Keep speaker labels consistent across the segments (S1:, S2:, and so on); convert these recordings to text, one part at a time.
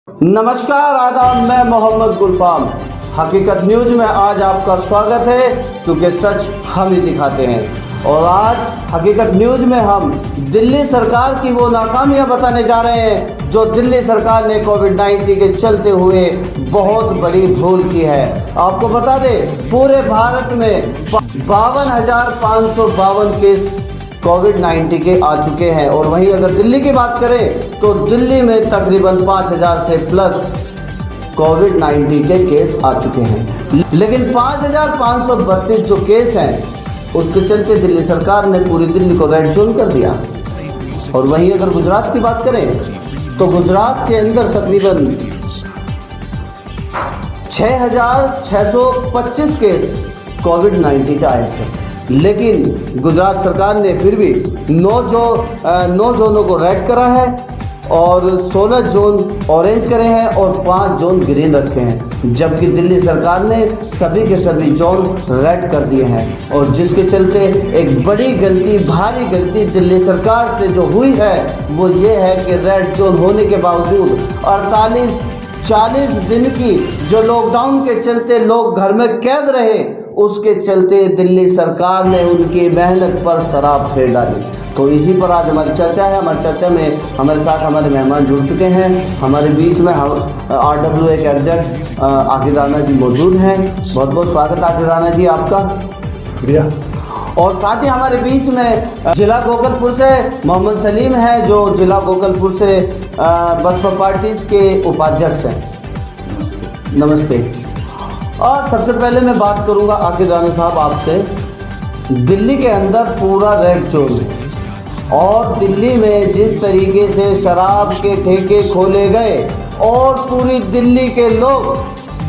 S1: नमस्कार, आदाब। मैं मोहम्मद गुलफाम। हकीकत न्यूज़ में आज आपका स्वागत है, क्योंकि सच हम ही दिखाते हैं। और आज हकीकत न्यूज़ में हम दिल्ली सरकार की वो नाकामियां बताने जा रहे हैं जो दिल्ली सरकार ने कोविड-19 के चलते हुए बहुत बड़ी भूल की है। आपको बता दें, पूरे भारत में 52,552 केस कोविड-19 के आ चुके हैं। और वहीं अगर दिल्ली की बात करें तो दिल्ली में तकरीबन 5,000 से प्लस कोविड-19 के केस आ चुके हैं। लेकिन 5,532 जो केस हैं उसके चलते दिल्ली सरकार ने पूरी दिल्ली को रेड जोन कर दिया। और वहीं अगर गुजरात की बात करें तो गुजरात के अंदर तकरीबन 6,625 केस कोविड-19 के आए थे। लेकिन गुजरात सरकार ने फिर भी 9 जोनों को रेड करा है और 16 जोन ऑरेंज करे हैं और 5 जोन ग्रीन रखे हैं, जबकि दिल्ली सरकार ने सभी के सभी जोन रेड कर दिए हैं। और जिसके चलते एक बड़ी गलती, भारी गलती दिल्ली सरकार से जो हुई है वो ये है कि रेड जोन होने के बावजूद 40 दिन की जो लॉकडाउन के चलते लोग घर में कैद रहे, उसके चलते दिल्ली सरकार ने उनकी मेहनत पर शराब फेर डाली। तो इसी पर आज हमारी चर्चा है। हमारी चर्चा में हमारे साथ हमारे मेहमान जुड़ चुके हैं। हमारे बीच में RWA के अध्यक्ष आकिब राणा जी मौजूद हैं। बहुत बहुत स्वागत आकिब राणा जी आपका।
S2: शुक्रिया।
S1: और साथ ही हमारे बीच में जिला गोकलपुर से मोहम्मद सलीम है, जो जिला गोकलपुर से बसपा पार्टी के उपाध्यक्ष हैं। नमस्ते। और सबसे पहले मैं बात करूंगा आकिब राणा साहब आपसे। दिल्ली के अंदर पूरा रेड जोन है और दिल्ली में जिस तरीके से शराब के ठेके खोले गए और पूरी दिल्ली के लोग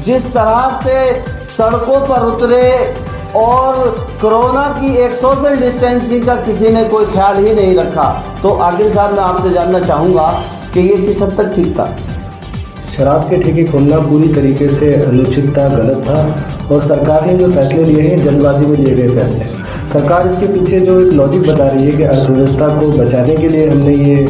S1: जिस तरह से सड़कों पर उतरे और कोरोना की एक सोशल डिस्टेंसिंग का किसी ने कोई ख्याल ही नहीं रखा, तो आकिब साहब मैं आपसे जानना चाहूँगा कि ये किस हद तक ठीक था?
S2: शराब के ठेके खोलना पूरी तरीके से अनुचित था, गलत था। और सरकार ने जो फैसले लिए हैं जल्दबाजी में लिए गए फैसले। सरकार इसके पीछे जो एक लॉजिक बता रही है कि अर्थव्यवस्था को बचाने के लिए हमने ये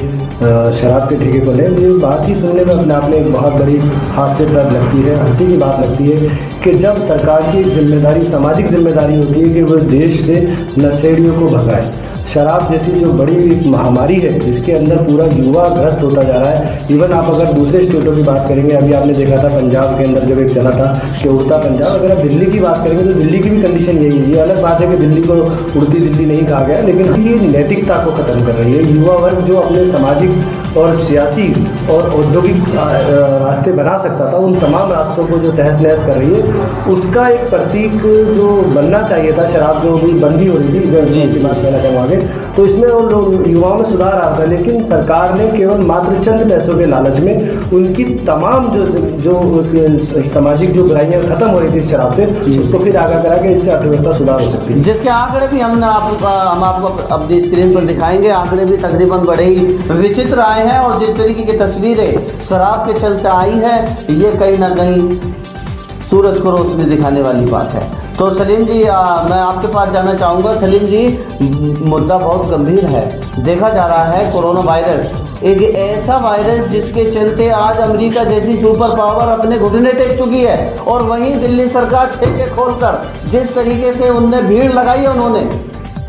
S2: शराब के ठेके खोले, ये बात ही सुनने में अपने आप में एक बहुत बड़ी हास्यप्रद लगती है, हंसी की बात लगती है कि जब सरकार की एक जिम्मेदारी, सामाजिक जिम्मेदारी होती है कि वह देश से नशेड़ियों को भगाए। शराब जैसी जो बड़ी एक महामारी है जिसके अंदर पूरा युवा ग्रस्त होता जा रहा है। इवन आप अगर दूसरे स्टेटों की बात करेंगे, अभी आपने देखा था पंजाब के अंदर जब एक चला था कि उड़ता पंजाब, अगर आप दिल्ली की बात करेंगे तो दिल्ली की भी कंडीशन यही है। ये अलग बात है कि दिल्ली को उड़ती दिल्ली नहीं कहा गया, लेकिन ये नैतिकता को ख़त्म कर रही है। युवा वर्ग जो अपने सामाजिक और सियासी और औद्योगिक रास्ते बना सकता था, उन तमाम रास्तों को जो तहस नहस कर रही है, उसका एक प्रतीक जो बनना चाहिए था शराब जो भी बंदी हो रही थी, जी की बात कहना चाहूँगा। तो इसमें उन लोग युवाओं में सुधार आ रहा था, लेकिन सरकार ने केवल मात्र चंद पैसों के लालच में उनकी तमाम जो सामाजिक जो बुराइयाँ खत्म हो रही थी शराब से, उसको फिर आगे करा के इससे अर्थव्यवस्था सुधार हो सकती है।
S1: जिसके आंकड़े भी हम आपको अपनी स्क्रीन पर दिखाएंगे। आंकड़े भी तकरीबन बड़े ही विचित्र आए हैं और जिस तरीके की तस्वीरें शराब के चलते आई है, ये कहीं ना कहीं सूरज को रोशनी दिखाने वाली बात है। तो सलीम जी, मैं आपके पास जाना चाहूँगा। सलीम जी, मुद्दा बहुत गंभीर है। देखा जा रहा है कोरोना वायरस एक ऐसा वायरस जिसके चलते आज अमेरिका जैसी सुपर पावर अपने घुटने टेक चुकी है, और वहीं दिल्ली सरकार ठेके खोलकर जिस तरीके से उनने भीड़ लगाई है उन्होंने,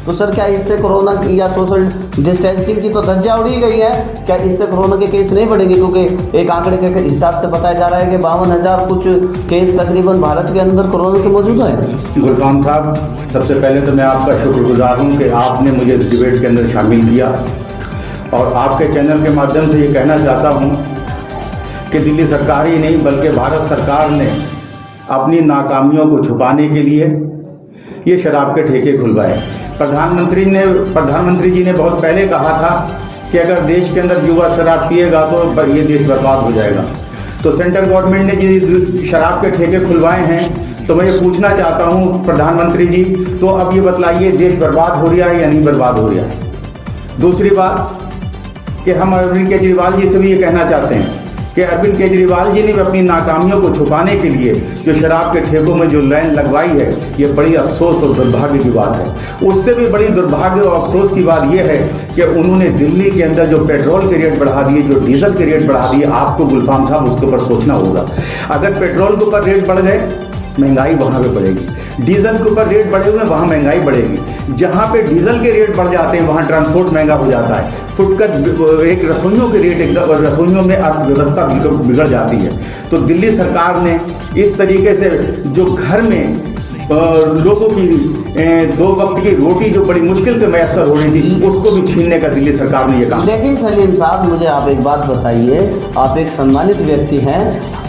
S1: तो सर क्या इससे कोरोना या सोशल डिस्टेंसिंग की तो धज्जियां उड़ी गई है? क्या इससे कोरोना के केस नहीं बढ़ेंगे? क्योंकि एक आंकड़े के हिसाब से बताया जा रहा है कि 52,000 कुछ केस तकरीबन भारत के अंदर कोरोना के मौजूद हैं।
S3: गुलफाम साहब, सबसे पहले तो मैं आपका शुक्रगुजार हूँ कि आपने मुझे इस डिबेट के अंदर शामिल किया, और आपके चैनल के माध्यम से ये कहना चाहता हूँ कि दिल्ली सरकार ही नहीं बल्कि भारत सरकार ने अपनी नाकामियों को छुपाने के लिए ये शराब के ठेके खुलवाए। प्रधानमंत्री जी ने बहुत पहले कहा था कि अगर देश के अंदर युवा शराब पिएगा तो ये देश बर्बाद हो जाएगा। तो सेंट्रल गवर्नमेंट ने जी शराब के ठेके खुलवाए हैं, तो मैं ये पूछना चाहता हूँ प्रधानमंत्री जी, तो अब ये बतलाइए देश बर्बाद हो रहा है या नहीं बर्बाद हो रहा है? दूसरी बात कि हम अरविंद केजरीवाल जी से भी ये कहना चाहते हैं कि अरविंद केजरीवाल जी ने भी अपनी नाकामियों को छुपाने के लिए जो शराब के ठेकों में जो लाइन लगवाई है, ये बड़ी अफसोस और दुर्भाग्य की बात है। उससे भी बड़ी दुर्भाग्य और अफसोस की बात यह है कि उन्होंने दिल्ली के अंदर जो पेट्रोल के रेट बढ़ा दिए, जो डीजल के रेट बढ़ा दिए। आपको गुलफाम साहब उसके ऊपर सोचना होगा। अगर पेट्रोल के ऊपर रेट बढ़ गए, महंगाई वहाँ पे बढ़ेगी। डीजल के ऊपर रेट बढ़े हुए, वहाँ महंगाई बढ़ेगी। जहाँ पे डीजल के रेट बढ़ जाते हैं, वहाँ ट्रांसपोर्ट महंगा हो जाता है। फुटकर एक रसोइयों के रेट एकदम, रसोइयों में अर्थव्यवस्था बिगड़ जाती है। तो दिल्ली सरकार ने इस तरीके से जो घर में लोगों की 2 वक्त की रोटी जो बड़ी मुश्किल से मैसर हो रही थी, उसको भी छीनने का दिल्ली सरकार ने ये काम।
S1: लेकिन सलीम साहब, मुझे आप एक बात बताइए, आप एक सम्मानित व्यक्ति हैं,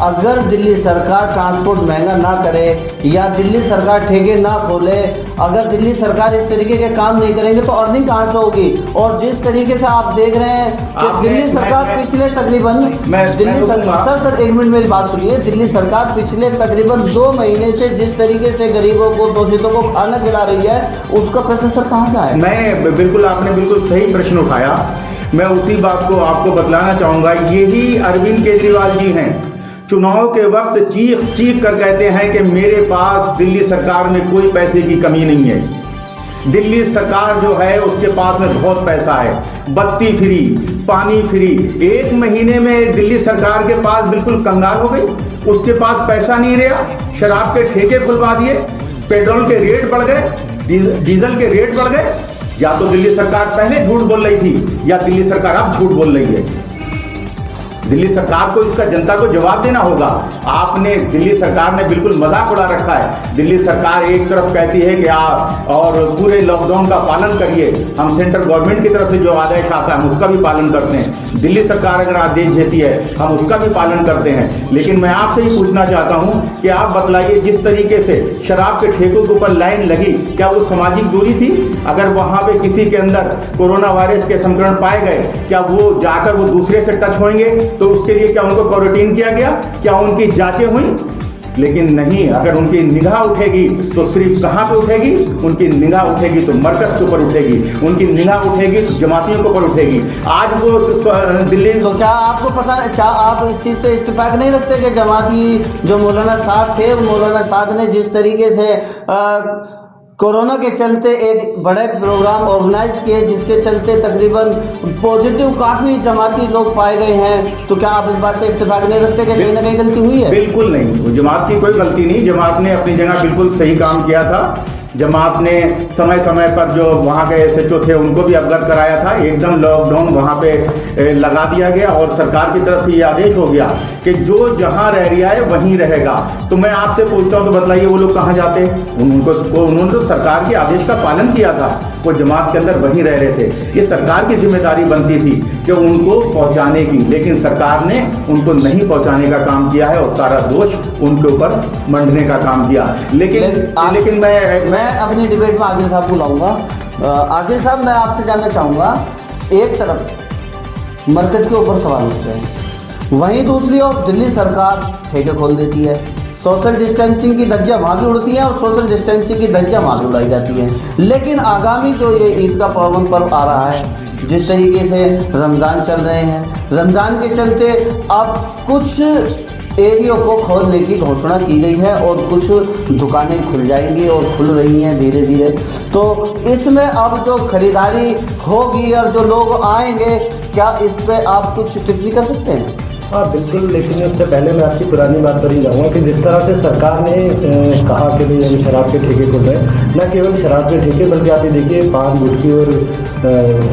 S1: अगर दिल्ली सरकार ट्रांसपोर्ट महंगा ना करे या दिल्ली सरकार ठेके ना खोले, अगर दिल्ली सरकार इस तरीके के काम नहीं करेंगे तो अर्निंग कहाँ से होगी? और जिस तरीके से आप देख रहे हैं कि दिल्ली सरकार पिछले तकरीबन सर 1 मिनट मेरी बात सुनिए। दिल्ली सरकार पिछले तकरीबन 2 महीने से जिस तरीके से गरीबों को, शोषितों को खाना खिला रही है, उसका पैसा सर कहाँ से आए?
S3: मैं बिल्कुल, आपने बिल्कुल सही प्रश्न उठाया। मैं उसी बात को आपको बतलाना चाहूँगा। यही अरविंद केजरीवाल जी हैं, चुनाव के वक्त चीख कर कहते हैं कि मेरे पास दिल्ली सरकार में कोई पैसे की कमी नहीं है। दिल्ली सरकार जो है उसके पास में बहुत पैसा है, बत्ती फ्री, पानी फ्री। 1 महीने में दिल्ली सरकार के पास बिल्कुल कंगाल हो गई, उसके पास पैसा नहीं रहा। शराब के ठेके खुलवा दिए, पेट्रोल के रेट बढ़ गए, डीजल के रेट बढ़ गए। या तो दिल्ली सरकार पहले झूठ बोल रही थी या दिल्ली सरकार अब झूठ बोल रही है। दिल्ली सरकार को इसका जनता को जवाब देना होगा। आपने, दिल्ली सरकार ने बिल्कुल मजाक उड़ा रखा है। दिल्ली सरकार एक तरफ कहती है कि आप और पूरे लॉकडाउन का पालन करिए, हम सेंट्रल गवर्नमेंट की तरफ से जो आदेश आता है हम उसका भी पालन करते हैं। दिल्ली सरकार अगर आदेश देती है हम उसका भी पालन करते हैं। लेकिन मैं आपसे ही पूछना चाहता हूं कि आप बतलाइए, जिस तरीके से शराब के ठेकों के ऊपर लाइन लगी, क्या वो सामाजिक दूरी थी? अगर वहां पे किसी के अंदर कोरोना वायरस के संक्रमण पाए गए, क्या वो जाकर वो दूसरे से टच होंगे? तो उसके लिए क्या उनको क्वारंटीन किया गया? क्या उनकी जांचें हुई? लेकिन नहीं। अगर उनकी निगाह उठेगी तो सिर्फ कहाँ पे उठेगी? उनकी निगाह उठेगी तो मरकज के ऊपर उठेगी, उनकी निगाह उठेगी तो जमातियों के ऊपर उठेगी। आज वो दिल्ली,
S1: तो क्या आपको पता है, क्या आप इस चीज़ पे इत्तेफाक नहीं रखते कि जमाती जो मौलाना साद थे, मौलाना साद ने जिस तरीके से कोरोना के चलते एक बड़े प्रोग्राम ऑर्गेनाइज किए, जिसके चलते तकरीबन पॉजिटिव काफ़ी जमाती लोग पाए गए हैं, तो क्या आप इस बात से इत्तेफाक नहीं रखते कि कहीं ना कहीं गलती हुई है?
S3: बिल्कुल नहीं, जमात की कोई गलती नहीं। जमात ने अपनी जगह बिल्कुल सही काम किया था। जमात ने समय समय पर जो वहाँ के SHO थे उनको भी अवगत कराया था। एकदम लॉकडाउन वहाँ पे लगा दिया गया और सरकार की तरफ से ये आदेश हो गया कि जो जहाँ रह रहा है वहीं रहेगा। तो मैं आपसे पूछता हूँ, तो बतलाइए वो लोग कहाँ जाते? उन्होंने तो सरकार के आदेश का पालन किया था, वो जमात के अंदर वहीं रह रहे थे। ये सरकार की जिम्मेदारी बनती थी कि उनको पहुँचाने की, लेकिन सरकार ने उनको नहीं पहुँचाने का काम किया है और सारा दोष उनके ऊपर मंडने का काम किया। लेकिन मैं
S1: अपनी डिबेट में आदिल साहब को लाऊंगा। आदिल साहब, मैं आपसे जानना चाहूँगा, एक तरफ मरकज के ऊपर सवाल उठ रहे हैं, वहीं दूसरी ओर दिल्ली सरकार ठेके खोल देती है, सोशल डिस्टेंसिंग की धज्जियाँ वहाँ भी उड़ती हैं और सोशल डिस्टेंसिंग की धज्जियाँ वहाँ भी उड़ाई जाती हैं। लेकिन आगामी जो ये ईद का पावन पर्व आ रहा है, जिस तरीके से रमज़ान चल रहे हैं, रमज़ान के चलते अब कुछ एरियो को खोलने की घोषणा की गई है और कुछ दुकानें खुल जाएंगी और खुल रही हैं धीरे धीरे। तो इसमें अब जो खरीदारी होगी और जो लोग आएंगे, क्या इस पे आप कुछ टिप्पणी कर सकते हैं?
S2: हाँ बिल्कुल, लेकिन उससे पहले मैं आपकी पुरानी बात पर ही जाऊँगा कि जिस तरह से सरकार ने कहा कि भाई हम शराब के ठेके खोल रहे हैं, न केवल शराब के ठेके बल्कि आप ये देखिए पान गुटखी और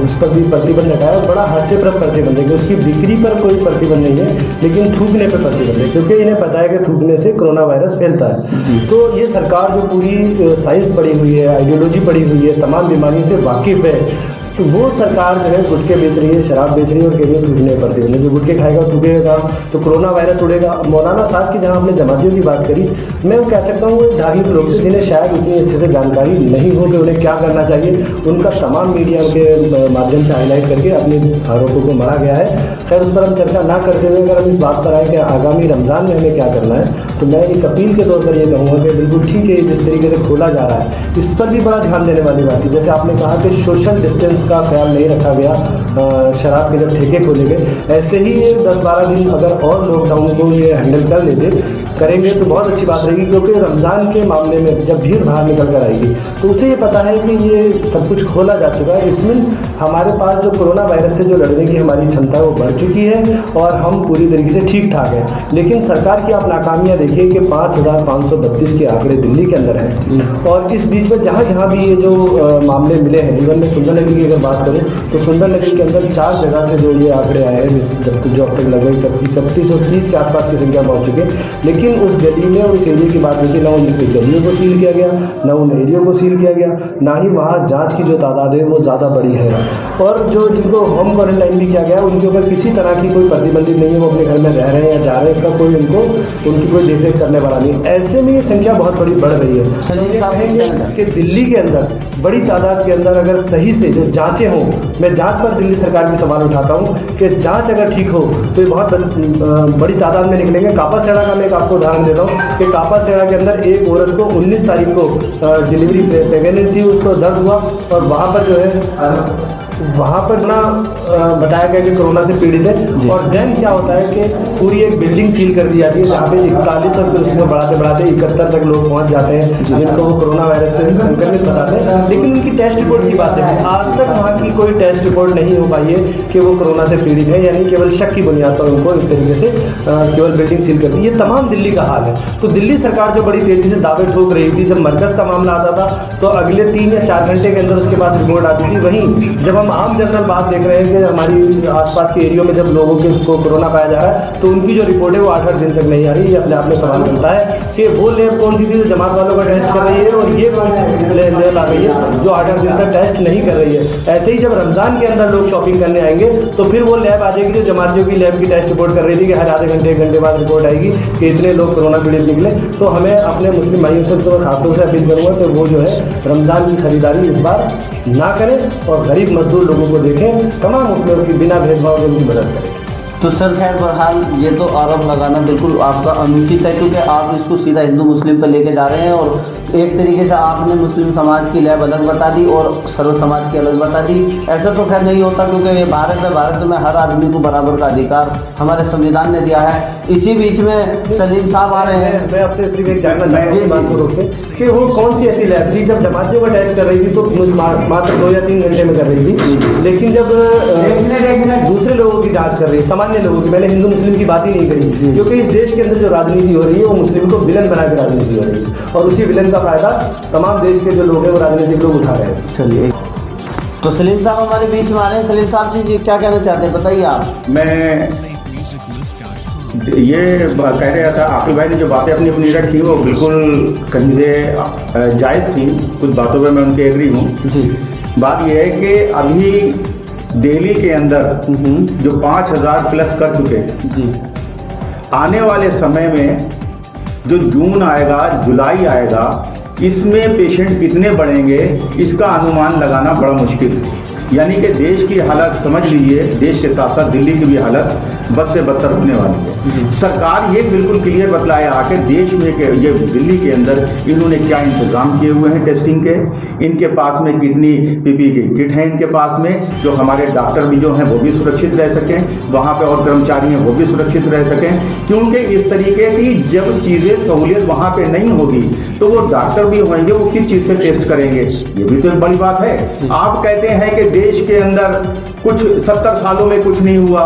S2: उस पर भी प्रतिबंध लगाया। बड़ा हास्यप्रद प्रतिबंध है कि उसकी बिक्री पर कोई प्रतिबंध नहीं है, लेकिन थूकने पर प्रतिबंध है, क्योंकि इन्हें पता है कि थूकने से कोरोना वायरस फैलता है। तो ये सरकार जो पूरी साइंस पढ़ी हुई है, आइडियोलॉजी पढ़ी हुई है, तमाम बीमारियों से वाकिफ़ है, तो वो सरकार जो है गुटखे बेच रही है, शराब बेच रही है और कह रही है थूकने पर प्रतिबंध। जो गुटखे खाएगा थूकेगा तो कोरोना वायरस उड़ेगा। मौलाना साहब की जहाँ आपने जमातियों की बात करी, मैं वो कह सकता हूँ वो धार्मिक लोग थे जिन्हें शायद उतनी अच्छे से जानकारी नहीं हो कि उन्हें क्या करना चाहिए। उनका तमाम मीडिया के माध्यम से हाईलाइट करके अपने आरोपों को मरा गया है। खैर उस पर हम चर्चा ना करते हुए अगर हम इस बात पर आए कि आगामी रमज़ान में हमें क्या करना है, तो मैं एक अपील के तौर पर ये कहूँगा कि बिल्कुल ठीक है जिस तरीके से खोला जा रहा है, इस पर भी बड़ा ध्यान देने वाली बात है। जैसे आपने कहा कि सोशल डिस्टेंस उसका ख्याल नहीं रखा गया, शराब के जब ठेके खोले गए, ऐसे ही ये 10-12 दिन अगर और लॉकडाउन को ये हैंडल कर लेते करेंगे तो बहुत अच्छी बात रहेगी। क्योंकि रमज़ान के मामले में जब भीड़ बाहर निकल कर आएगी तो उसे ये पता है कि ये सब कुछ खोला जा चुका है, इसमें हमारे पास जो कोरोना वायरस से जो लड़ने की हमारी क्षमता है वो बढ़ चुकी है और हम पूरी तरीके से ठीक ठाक हैं। लेकिन सरकार की आप नाकामियाँ देखिए कि 5,532 के आंकड़े दिल्ली के अंदर हैं और इस बीच में जहाँ जहाँ भी ये जो मामले मिले हैं, इवन मैं सुंदरनगर की अगर बात करूँ तो सुंदरनगर के अंदर 4 जगह से जो ये आंकड़े आए हैं जो अब तक लगभग 3130 के आसपास की संख्या पहुँच चुकी है। लेकिन उस गली में और उस एरिया की बात देखिए, ना उन गलियों को सील किया गया, ना उन एरिया को सील किया गया, ना ही वहाँ जांच की जो तादाद है वो ज़्यादा बड़ी है। और जो जिनको होम क्वारंटाइन भी किया गया उनके ऊपर किसी तरह की कोई प्रतिबंधित नहीं है, वो अपने घर में रह रहे हैं या जा रहे हैं, इसका कोई उनकी कोई देखरेख करने वाला नहीं। ऐसे में ये संख्या बहुत बड़ी बढ़ रही है।
S1: चलिए
S2: कि दिल्ली के अंदर बड़ी तादाद के अंदर अगर सही से जो जांचें हों, मैं जांच पर दिल्ली सरकार की सवाल उठाता हूं कि जांच अगर ठीक हो तो ये बहुत बड़ी तादाद में निकलेंगे। कापा सेड़ा का मैं एक आपको उदाहरण देता हूं कि कापा सेड़ा के अंदर एक औरत को 19 तारीख को डिलीवरी प्रेगनेंट थी, उसको दर्द हुआ और वहाँ पर जो है वहाँ पर ना बताया गया कि कोरोना से पीड़ित है। और देन क्या होता है कि पूरी एक बिल्डिंग सील कर दी जाती है जहाँ पे 41 और फिर उसमें बढ़ाते बढ़ाते 71 तक लोग पहुँच जाते हैं जिनको वो कोरोना वायरस से संक्रमित बताते हैं। लेकिन उनकी टेस्ट रिपोर्ट की बात है, आज तक वहाँ की कोई टेस्ट रिपोर्ट नहीं हो पाई है कि वो कोरोना से पीड़ित है, यानी केवल शक की बुनियाद पर उनको एक तरीके से केवल बिल्डिंग सील कर दी। ये तमाम दिल्ली का हाल है। तो दिल्ली सरकार जो बड़ी तेज़ी से दावे ठोक रही थी, जब मरकज़ का मामला आता था तो अगले 3 या 4 घंटे के अंदर उसके पास रिपोर्ट आती थी। वहीं जब हम आम जनरल बात देख रहे हैं कि हमारी आसपास के एरियो में जब लोगों को कोरोना पाया जा रहा है तो उनकी जो रिपोर्ट है वो 8-8 दिन तक नहीं आ रही। ये अपने आप में सवाल बनता है कि वो लैब कौन सी थी जो जमात वालों का टेस्ट कर रही है और ये कौन सी लैब आ गई है जो 8-8 दिन तक टेस्ट नहीं कर रही है। ऐसे ही जब रमज़ान के अंदर लोग शॉपिंग करने आएंगे तो फिर वो लैब आ जाएगी जो जमातियों की लैब की टेस्ट रिपोर्ट कर रही थी कि हर आधे घंटे 1 घंटे बाद रिपोर्ट आएगी कि इतने लोग कोरोना पीड़ित निकले। तो हमें अपने मुस्लिम भाइयों से तो खासतौर से अपील करूँगा कि वो जो है रमज़ान की खरीदारी इस बार ना करें और गरीब मजदूर लोगों को देखें, तमाम मुस्लिमों की बिना भेदभाव के उनकी मदद करें।
S1: तो सर खैर बहरहाल ये तो आरोप लगाना बिल्कुल आपका अनुचित है क्योंकि आप इसको सीधा हिंदू मुस्लिम पर लेके जा रहे हैं और एक तरीके से आपने मुस्लिम समाज की लैब अलग बता दी और सर्व समाज की अलग बता दी। ऐसा तो खैर नहीं होता क्योंकि ये भारत है, भारत में हर आदमी को बराबर का अधिकार हमारे संविधान ने दिया है। इसी बीच में सलीम साहब आ रहे हैं।
S2: मैं आपसे सिर्फ एक जानना चाहता हूँ बात को रोक के कि वो कौन सी ऐसी लैब थी जब जमातियों का टेस्ट कर रही थी तो मात्र 2 या 3 घंटे में कर रही थी, लेकिन जब दूसरे लोगों की जाँच कर रही है, सामान्य लोगों की, मैंने हिंदू मुस्लिम की बात ही नहीं करी क्योंकि इस देश के अंदर जो राजनीति हो रही है वो मुस्लिम को विलन बना के राजनीति हो रही है और उसी विलन का फायदा तमाम देश के जो लोग हैं वो राजनीतिक लोग उठा रहे हैं।
S1: चलिए तो सलीम साहब हमारे बीच में आ रहे हैं। सलीम साहब जी क्या कहना चाहते हैं, बताइए आप।
S3: मैं ये कह रहा था, आकिल भाई ने जो बातें अपनी अपनी रखी वो बिल्कुल कहीं से जायज़ थी, कुछ बातों पे मैं उनके एग्री हूँ
S1: जी।
S3: बात यह है कि अभी दिल्ली के अंदर जो 5000 प्लस कर चुके हैं
S1: जी,
S3: आने वाले समय में जो जून आएगा जुलाई आएगा इसमें पेशेंट कितने बढ़ेंगे इसका अनुमान लगाना बड़ा मुश्किल है। यानी कि देश की हालत समझ लीजिए, देश के साथ साथ दिल्ली की भी हालत बद से बदतर होने वाली है। सरकार ये बिल्कुल क्लियर बतलाया कि देश में ये दिल्ली के अंदर इन्होंने क्या इंतज़ाम किए हुए हैं टेस्टिंग के, इनके पास में कितनी पीपी की किट है इनके पास में, जो हमारे डॉक्टर भी जो हैं वो भी सुरक्षित रह सकें, वहाँ पे और कर्मचारी हैं वो भी सुरक्षित रह सकें। क्योंकि इस तरीके की जब चीज़ें सहूलियत वहाँ पे नहीं होगी तो वो डॉक्टर भी होंगे वो किस चीज़ से टेस्ट करेंगे, ये भी तो एक बड़ी बात है। आप कहते हैं कि देश के अंदर कुछ 70 सालों में कुछ नहीं हुआ,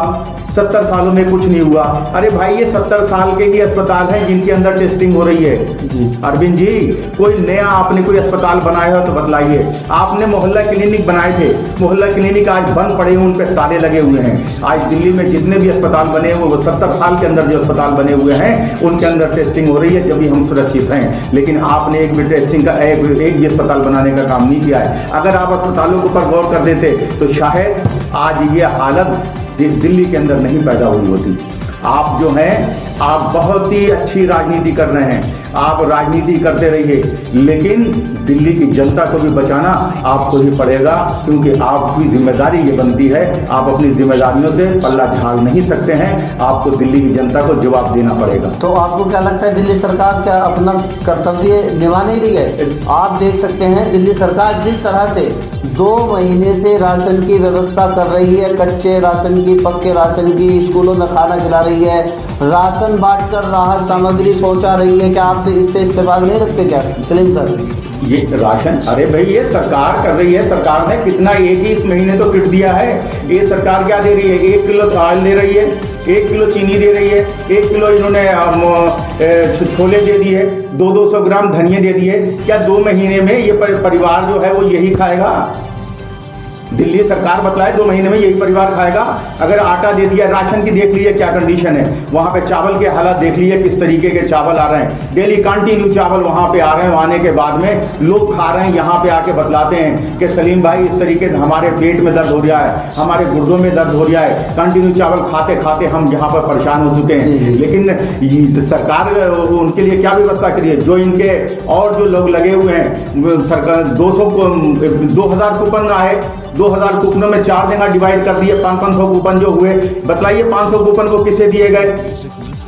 S3: 70 सालों में कुछ नहीं हुआ। अरे भाई ये 70 साल के ही अस्पताल हैं जिनके अंदर टेस्टिंग हो रही है
S1: जी।
S3: अरविंद जी, कोई नया आपने कोई अस्पताल बनाया हो तो बतलाइए। आपने मोहल्ला क्लिनिक बनाए थे, मोहल्ला क्लिनिक आज बंद पड़े हैं, उन पर ताले लगे हुए हैं। आज दिल्ली में जितने भी अस्पताल बने हुए वो 70 साल के अंदर जो अस्पताल बने हुए हैं उनके अंदर टेस्टिंग हो रही है, जब भी हम सुरक्षित हैं। लेकिन आपने एक भी टेस्टिंग का एक भी अस्पताल बनाने का काम नहीं किया है। अगर आप अस्पतालों के ऊपर गौर कर देते तो शायद आज ये हालत दिल्ली के अंदर नहीं पैदा हुई होती। आप जो हैं, आप बहुत ही अच्छी राजनीति कर रहे हैं, आप राजनीति करते रहिए, लेकिन दिल्ली की जनता को भी बचाना आपको ही पड़ेगा, क्योंकि आपकी जिम्मेदारी ये बनती है। आप अपनी जिम्मेदारियों से पल्ला झाड़ नहीं सकते हैं, आपको दिल्ली की जनता को जवाब देना पड़ेगा।
S1: तो आपको क्या लगता है दिल्ली सरकार क्या अपना कर्तव्य निभा नहीं रही है? आप देख सकते हैं दिल्ली सरकार जिस तरह से 2 महीने से राशन की व्यवस्था कर रही है, कच्चे राशन की, पक्के राशन की, स्कूलों में खाना खिला रही है, राशन बांटकर राहत सामग्री पहुंचा रही है, क्या आपसे इससे इस्तेफाक नहीं रखते क्या सलीम सर?
S3: ये राशन, अरे भाई ये सरकार कर रही है, सरकार ने कितना एक ही इस महीने तो किट दिया है। ये सरकार क्या दे रही है? 1 किलो ऑयल दे रही है, 1 किलो चीनी दे रही है, 1 किलो इन्होंने छोले दे दिए, 200 ग्राम धनिया दे दिए। क्या 2 महीने में ये परिवार जो है वो यही खाएगा? दिल्ली सरकार बतलाए 2 महीने में यही परिवार खाएगा? अगर आटा दे दिया, राशन की देख लीजिए क्या कंडीशन है, वहाँ पे चावल के हालात देख लीजिए किस तरीके के चावल आ रहे हैं, डेली कंटिन्यू चावल वहाँ पे आ रहे हैं। आने के बाद में लोग खा रहे हैं, यहाँ पे आके बतलाते हैं कि सलीम भाई इस तरीके से हमारे पेट में दर्द हो रहा है, हमारे गुर्दों में दर्द हो रहा है, कंटिन्यू चावल खाते खाते हम यहाँ पर परेशान हो चुके हैं। लेकिन सरकार उनके लिए क्या व्यवस्था करी है? जो इनके और जो लोग लगे हुए हैं, सरकार 2000 कूपन आए, 2000 कूपनों में 4 जगह डिवाइड कर दिए, 500 कूपन जो हुए। बतलाइए 500 कूपन को किसे दिए गए?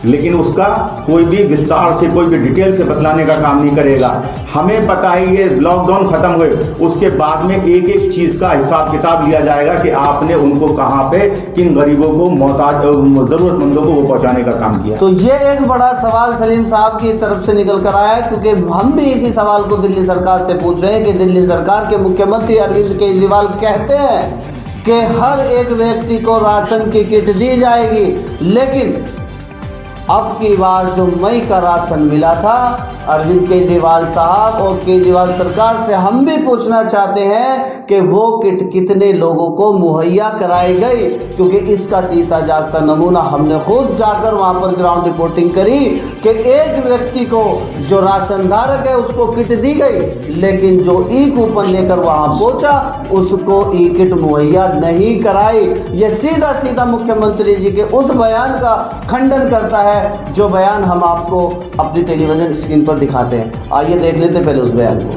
S3: लेकिन उसका कोई भी विस्तार से, कोई भी डिटेल से बतलाने का काम नहीं करेगा। हमें पता है ये लॉकडाउन खत्म हुए उसके बाद में एक एक चीज का हिसाब किताब लिया जाएगा कि आपने उनको कहाँ पे, किन गरीबों को, मोहताज जरूरतमंदों को वो पहुंचाने का काम किया।
S1: तो ये एक बड़ा सवाल सलीम साहब की तरफ से निकल कर आया है, क्योंकि हम भी इसी सवाल को दिल्ली सरकार से पूछ रहे हैं कि दिल्ली सरकार के मुख्यमंत्री अरविंद केजरीवाल कहते हैं कि हर एक व्यक्ति को राशन की किट दी जाएगी, लेकिन अब की बार जो मई का राशन मिला था, अरविंद केजरीवाल साहब और केजरीवाल सरकार से हम भी पूछना चाहते हैं कि वो किट कितने लोगों को मुहैया कराई गई, क्योंकि इसका सीधा जागता नमूना हमने खुद जाकर वहाँ पर ग्राउंड रिपोर्टिंग करी कि एक व्यक्ति को जो राशन धारक है उसको किट दी गई, लेकिन जो ई कूपन लेकर वहाँ पहुँचा उसको ई किट मुहैया नहीं कराई। ये सीधा सीधा मुख्यमंत्री जी के उस बयान का खंडन करता है जो बयान हम आपको अपनी टेलीविजन स्क्रीन पर दिखाते हैं। आइए देख लेते पहले उस बयान को।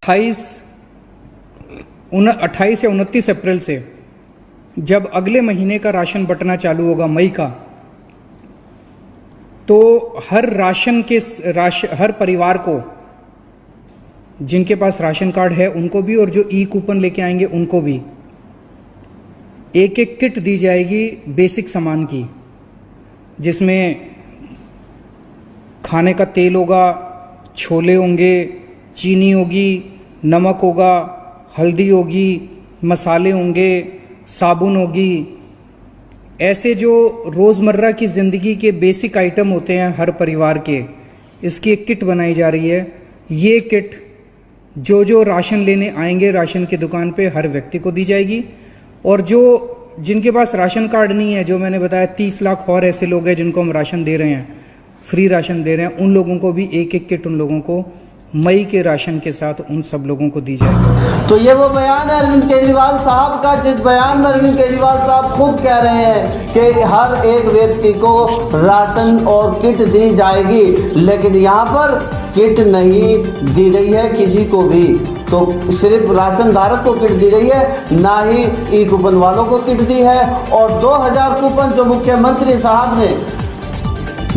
S4: 28 या 29 अप्रैल से जब अगले महीने का राशन बंटना चालू होगा, मई का, तो हर परिवार को, जिनके पास राशन कार्ड है उनको भी और जो ई कूपन लेके आएंगे उनको भी एक एक किट दी जाएगी बेसिक सामान की, जिसमें खाने का तेल होगा, छोले होंगे, चीनी होगी, नमक होगा, हल्दी होगी, मसाले होंगे, साबुन होगी। ऐसे जो रोज़मर्रा की ज़िंदगी के बेसिक आइटम होते हैं हर परिवार के, इसकी एक किट बनाई जा रही है। ये किट जो राशन लेने आएंगे राशन की दुकान पे हर व्यक्ति को दी जाएगी, और जिनके पास राशन कार्ड नहीं है, जो मैंने बताया 30 लाख और ऐसे लोग हैं जिनको हम राशन दे रहे हैं, फ्री राशन दे रहे हैं, उन लोगों को भी एक एक किट उन लोगों को मई के राशन के साथ उन सब लोगों को दी जाएगी।
S1: तो ये वो बयान है अरविंद केजरीवाल साहब का, जिस बयान में अरविंद केजरीवाल साहब खुद कह रहे हैं कि हर एक व्यक्ति को राशन और किट दी जाएगी, लेकिन यहाँ पर किट नहीं दी गई है किसी को भी। तो सिर्फ राशन धारक को किट दी गई है, ना ही ई कूपन वालों को किट दी है। और 2000 कूपन जो मुख्यमंत्री साहब ने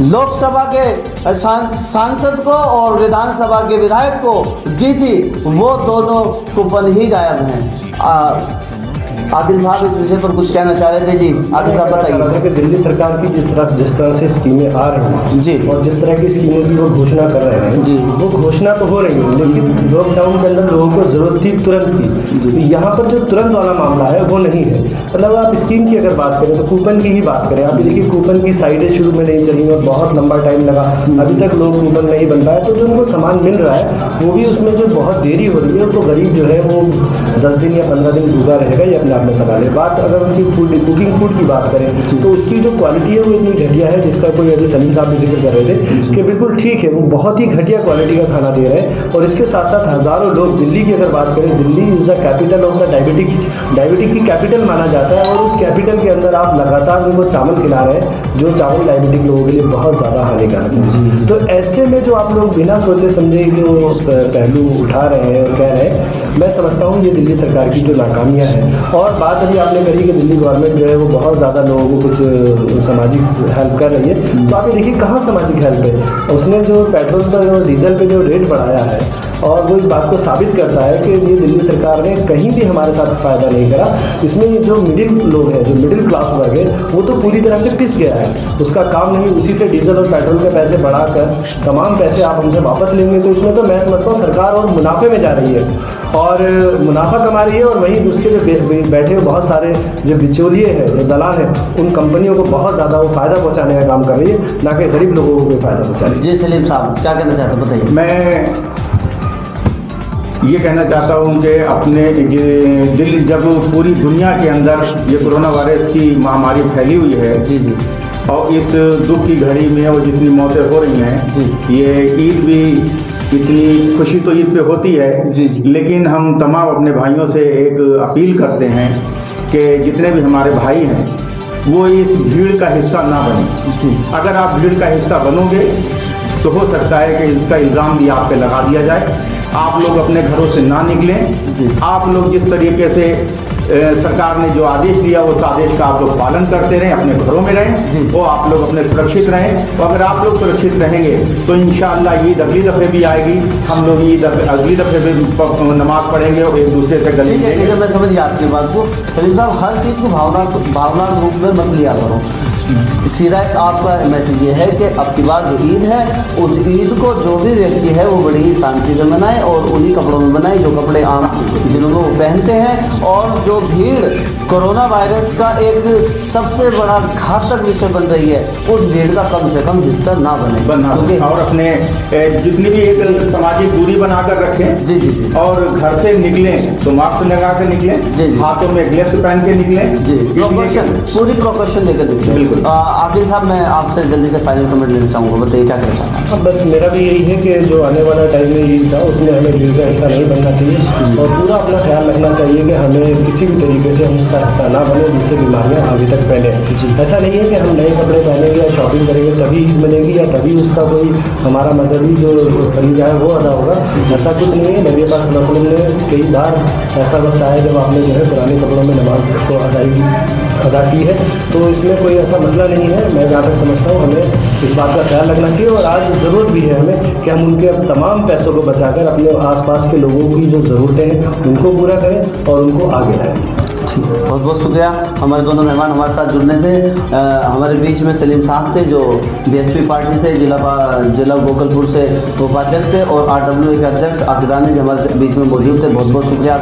S1: लोकसभा के सांसद को और विधानसभा के विधायक को दी थी, वो दोनों कूपन ही गायब हैं। आदिल साहब इस विषय पर कुछ कहना चाह रहे थे जी, आदिल साहब बताइए।
S2: कि दिल्ली सरकार की जिस तरह से स्कीमें आ रही हैं
S1: जी,
S2: और जिस तरह की स्कीमों की वो घोषणा कर रहे हैं
S1: जी,
S2: वो घोषणा तो हो रही है, लेकिन लॉकडाउन के अंदर लोगों को जरूरत थी तुरंत की। यहाँ पर जो तुरंत वाला मामला है वो नहीं है। मतलब आप स्कीम की अगर बात करें तो कूपन की ही बात करें। आप देखिए कूपन की साइडें शुरू में नहीं चली और बहुत लंबा टाइम लगा, अभी तक लोग कूपन नहीं बन पाए। तो जो उनको सामान मिल रहा है वो भी उसमें जो बहुत देरी हो रही है, तो गरीब जो है वो 10 दिन या 15 दिन भूखा रहेगा, ये अपने आपने सवाल है। बात अगर उनकी कुकिंग फूड की बात करें तो उसकी जो क्वालिटी है वो इतनी घटिया है, जिसका कोई अभी सलीम साहब भी जिक्र कर रहे थे कि बिल्कुल ठीक है, वो बहुत ही घटिया क्वालिटी का खाना दे रहे हैं। और इसके साथ साथ हज़ारों लोग, दिल्ली की अगर बात करें, Delhi is the capital of the diabetic की कैपिटल माना जाता है, और उस कैपिटल के अंदर आप लगातार उनको चावल खिला रहे हैं जो चावल डायबिटिक लोगों के लिए बहुत ज़्यादा हानिकारक है। तो ऐसे में जो आप लोग बिना सोचे समझे जो पहलू उठा रहे हैं और कह रहे हैं, मैं समझता हूँ ये दिल्ली सरकार की जो नाकामियाँ हैं। और बात अभी आपने करी कि दिल्ली गवर्नमेंट जो है वो बहुत ज़्यादा लोगों को कुछ सामाजिक हेल्प कर रही है, तो आप ये देखिए कहाँ सामाजिक हेल्प है। उसने जो पेट्रोल पर और डीजल पे जो रेट बढ़ाया है, और वो इस बात को साबित करता है कि ये दिल्ली सरकार ने कहीं भी हमारे साथ फ़ायदा नहीं करा। इसमें जो मिडिल लोग हैं, जो मिडिल क्लास वर्ग है, वो तो पूरी तरह से पिस गया है। उसका काम नहीं, उसी से डीजल और पेट्रोल के पैसे बढ़ाकर तमाम पैसे आप उनसे वापस लेंगे, तो इसमें तो मैं समझता हूँ सरकार और मुनाफे में जा रही है और मुनाफा कमा रही है। और वहीं उसके जो बैठे हुए बहुत सारे जो बिचौलिए हैं, जो दलाल हैं, उन कंपनियों को बहुत ज़्यादा वो फ़ायदा पहुँचाने का काम कर रही है, ना कि गरीब लोगों को कोई फ़ायदा पहुँचा रही है।
S1: जी सलीम साहब क्या कहना चाहते हैं, बताइए।
S3: मैं ये कहना चाहता हूँ कि अपने दिल्ली, जब पूरी दुनिया के अंदर ये कोरोना वायरस की महामारी फैली हुई है,
S1: जी जी,
S3: और इस दुख की घड़ी में और जितनी मौतें हो रही हैं
S1: जी,
S3: ये ईद भी, इतनी खुशी तो ईद पे होती है
S1: जी जी,
S3: लेकिन हम तमाम अपने भाइयों से एक अपील करते हैं कि जितने भी हमारे भाई हैं वो इस भीड़ का हिस्सा ना बने।
S1: जी,
S3: अगर आप भीड़ का हिस्सा बनोगे तो हो सकता है कि इसका इल्ज़ाम भी आप पे लगा दिया जाए। आप लोग अपने घरों से ना निकलें।
S1: जी।
S3: आप लोग जिस तरीके से सरकार ने जो आदेश दिया उस आदेश का आप लोग पालन करते रहें, अपने घरों में रहें,
S1: जी।
S3: वो आप लोग अपने सुरक्षित रहें। और अगर आप लोग सुरक्षित रहेंगे तो इंशाअल्लाह ईद अगली दफ़े भी आएगी, हम लोग ईद अगली दफ़े भी नमाज पढ़ेंगे और एक दूसरे से गले
S1: ठीक है,
S3: मिलेंगे।
S1: मैं समझ गया आपकी बात को। सलीम साहब हर चीज़ को भावना रूप में मत लिया करो। सीधा आपका मैसेज ये है कि अब की बार जो ईद है उस ईद को जो भी व्यक्ति है वो बड़ी ही शांति से मनाए और उन्हीं कपड़ों में मनाए जो कपड़े आम दिनों में वो पहनते हैं। और जो भीड़ कोरोना वायरस का एक सबसे बड़ा घातक विषय बन रही है, उस भीड़ का कम से कम हिस्सा ना बने, क्योंकि
S3: और अपने जितनी भी एक सामाजिक दूरी बनाकर रखें।
S1: जी जी जी,
S3: और घर से निकलें तो मास्क लगा कर निकलें,
S1: जी जी,
S3: हाथों में ग्लव्स पहन के निकलें।
S1: जी, प्रिकॉशन, पूरी प्रिकॉशन लेकर निकलें।
S3: बिल्कुल।
S1: आकिल साहब मैं आपसे जल्दी से फाइनल कमेंट लेना चाहूँगा, बताइए क्या कहना चाहते हैं।
S2: अब बस मेरा भी यही है कि जो आने वाला टाइम में ईद था उसमें हमें भीड़ का हिस्सा नहीं बनना चाहिए और पूरा अपना ख्याल रखना चाहिए कि हमें किसी भी तरीके से हम उसका हिस्सा ना बने जिससे बीमारियां आगे तक फैले। ऐसा नहीं है कि हम नए कपड़े पहनेंगे या शॉपिंग करेंगे तभी ईद मनेगी या तभी उसका कोई हमारा मजहबी जो फरीज़ा है वो अदा होगा, ऐसा कुछ नहीं है। नबी पाक सल्लल्लाहु अलैहि वसल्लम ने कई बार ऐसा वक्त आया जब आपने जो है पुराने कपड़ों में नमाज को अदा की है, तो इसमें कोई ऐसा मसला नहीं है। मैं जहाँ तक समझता हूँ हमें इस बात का ख्याल रखना चाहिए और आज ज़रूरत भी है हमें कि हम उनके तमाम पैसों को बचाकर अपने आसपास के लोगों की जो ज़रूरतें हैं उनको पूरा करें और उनको आगे लाएं।
S1: ठीक है, बहुत बहुत शुक्रिया हमारे दोनों मेहमान हमारे साथ जुड़ने से। हमारे बीच में सलीम साहब थे जो बीएसपी पार्टी से जिला गोकलपुर से उपाध्यक्ष थे और RWA के अध्यक्ष आकिदानी जी हमारे बीच में मौजूद थे। बहुत बहुत शुक्रिया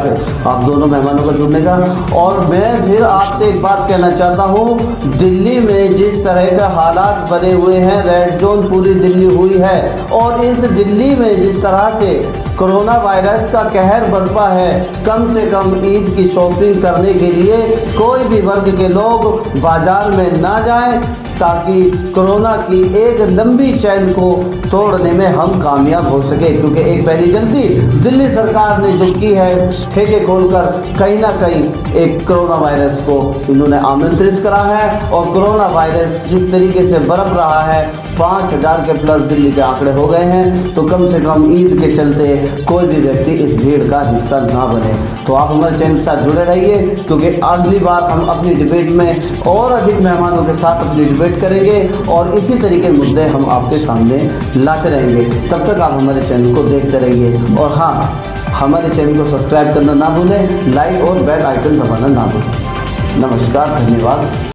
S1: आप दोनों मेहमानों का जुड़ने का। और मैं फिर आपसे एक बात कहना चाहता हूँ, दिल्ली में जिस तरह के हालात बने हुए हैं, रेड जोन पूरी दिल्ली हुई है और इस दिल्ली में जिस तरह से कोरोना वायरस का कहर बरपा है, कम से कम ईद की शॉपिंग करने के लिए कोई भी वर्ग के लोग बाज़ार में ना जाएं ताकि कोरोना की एक लंबी चैन को तोड़ने में हम कामयाब हो सके। क्योंकि एक पहली गलती दिल्ली सरकार ने जो की है, ठेके खोलकर कहीं ना कहीं एक कोरोना वायरस को इन्होंने आमंत्रित करा है और कोरोना वायरस जिस तरीके से बरप रहा है, 5000 के प्लस दिल्ली के आंकड़े हो गए हैं। तो कम से कम ईद के चलते कोई भी व्यक्ति इस भीड़ का हिस्सा ना बने। तो आप हमारे चैनल के साथ जुड़े रहिए क्योंकि अगली बार हम अपनी डिबेट में और अधिक मेहमानों के साथ अपनी डिबेट करेंगे और इसी तरीके मुद्दे हम आपके सामने लाते रहेंगे। तब तक आप हमारे चैनल को देखते रहिए और हाँ, हमारे चैनल को सब्सक्राइब करना ना भूलें, लाइक और बेल आइकन दबाना ना भूलें। नमस्कार, धन्यवाद।